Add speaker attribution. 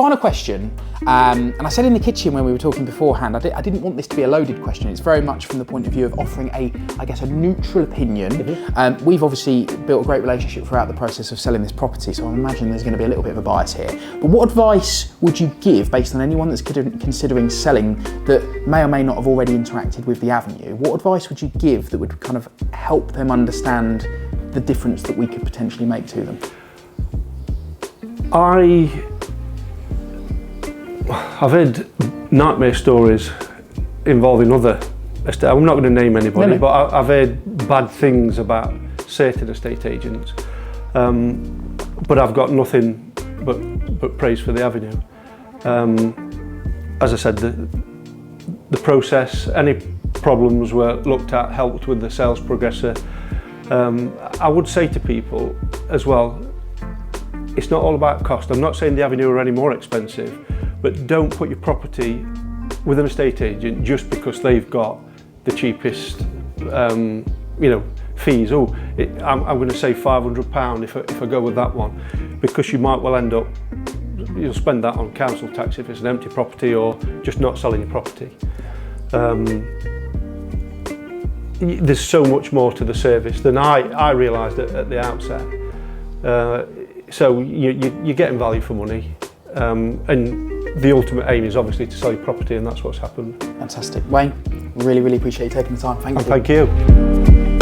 Speaker 1: final question, and I said in the kitchen when we were talking beforehand, I didn't want this to be a loaded question. It's very much from the point of view of offering a neutral opinion.
Speaker 2: Mm-hmm.
Speaker 1: We've obviously built a great relationship throughout the process of selling this property, so I imagine there's going to be a little bit of a bias here. But what advice would you give based on anyone that's considering selling that may or may not have already interacted with the avenue? What advice would you give that would kind of help them understand the difference that we could potentially make to them?
Speaker 2: I've heard nightmare stories involving other estate. I'm not going to name anybody, but I've heard bad things about certain estate agents. But I've got nothing but praise for the avenue. As I said, the process, any problems were looked at, helped with the sales progressor. I would say to people as well, it's not all about cost. I'm not saying the avenue are any more expensive, but don't put your property with an estate agent just because they've got the cheapest, fees. I'm going to save £500 if I go with that one, because you might well end up, you'll spend that on council tax if it's an empty property or just not selling your property. There's so much more to the service than I realised at the outset. So you're getting value for money, and the ultimate aim is obviously to sell your property, and that's what's happened.
Speaker 1: Fantastic. Wayne, really, really appreciate you taking the time. Thank you.
Speaker 2: Thank you.